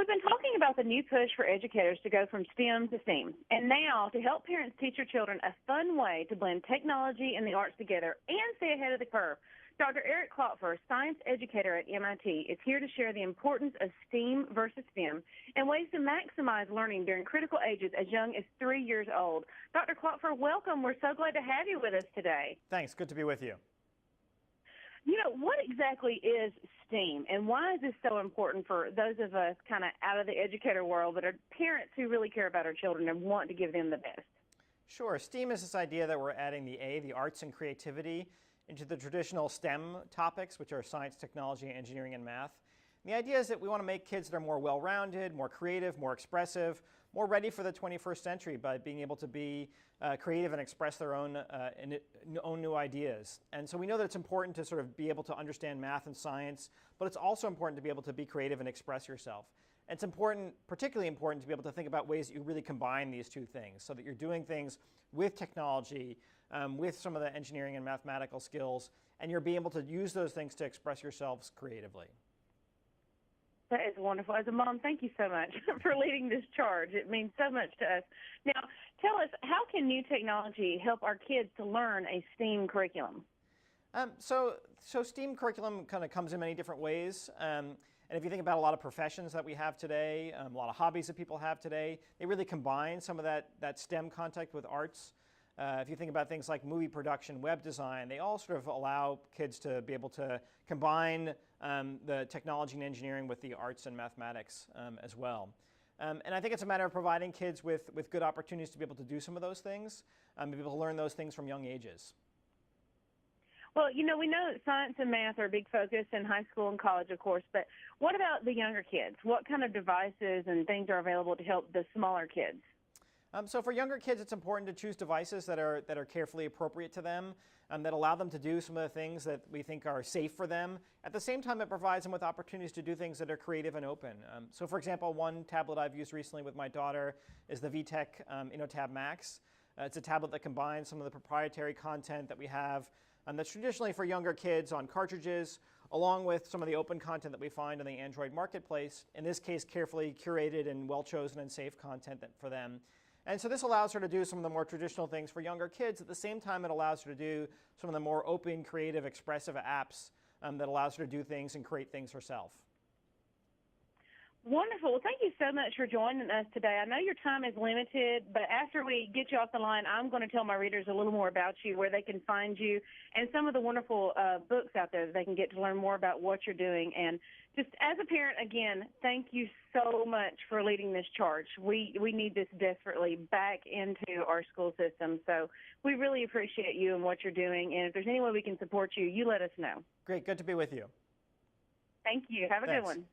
We've been talking about the new push for educators to go from STEM to STEAM, and now to help parents teach their children a fun way to blend technology and the arts together and stay ahead of the curve. Dr. Eric Klopfer, science educator at MIT, is here to share the importance of STEAM versus STEM and ways to maximize learning during critical ages as young as 3 years old. Dr. Klopfer, welcome. We're so glad to have you with us today. Thanks. Good to be with you. You know, what exactly is STEAM, and why is this so important for those of us kind of out of the educator world that are parents who really care about our children and want to give them the best? Sure. STEAM is this idea that we're adding the A, the arts and creativity, into the traditional STEM topics, which are science, technology, engineering, and math. And the idea is that we want to make kids that are more well-rounded, more creative, more expressive, more ready for the 21st century by being able to be creative and express their own new ideas. And so we know that it's important to sort of be able to understand math and science, but it's also important to be able to be creative and express yourself. And it's important, particularly important, to be able to think about ways that you really combine these two things so that you're doing things with technology, with some of the engineering and mathematical skills, and you're being able to use those things to express yourselves creatively. That is wonderful. As a mom, thank you so much for leading this charge. It means so much to us. Now, tell us, how can new technology help our kids to learn a STEAM curriculum? So STEAM curriculum kind of comes in many different ways. And if you think about a lot of professions that we have today, a lot of hobbies that people have today, they really combine some of that STEM contact with arts. If you think about things like movie production, web design, they all sort of allow kids to be able to combine the technology and engineering with the arts and mathematics as well. And I think it's a matter of providing kids with good opportunities to be able to do some of those things, and be able to learn those things from young ages. Well, you know, we know that science and math are a big focus in high school and college, of course, but what about the younger kids? What kind of devices and things are available to help the smaller kids? So for younger kids, it's important to choose devices that are carefully appropriate to them, that allow them to do some of the things that we think are safe for them. At the same time, it provides them with opportunities to do things that are creative and open. So for example, one tablet I've used recently with my daughter is the VTab Max. It's a tablet that combines some of the proprietary content that we have that's traditionally for younger kids on cartridges, along with some of the open content that we find in the Android marketplace, in this case carefully curated and well-chosen and safe content for them. And so this allows her to do some of the more traditional things for younger kids. At the same time, it allows her to do some of the more open, creative, expressive apps that allows her to do things and create things herself. Wonderful. Well, thank you so much for joining us today. I know your time is limited, but after we get you off the line, I'm going to tell my readers a little more about you, where they can find you, and some of the wonderful books out there that they can get to learn more about what you're doing. And just as a parent, again, thank you so much for leading this charge. We need this desperately back into our school system. So we really appreciate you and what you're doing. And if there's any way we can support you, you let us know. Great. Good to be with you. Thank you. Have a good one.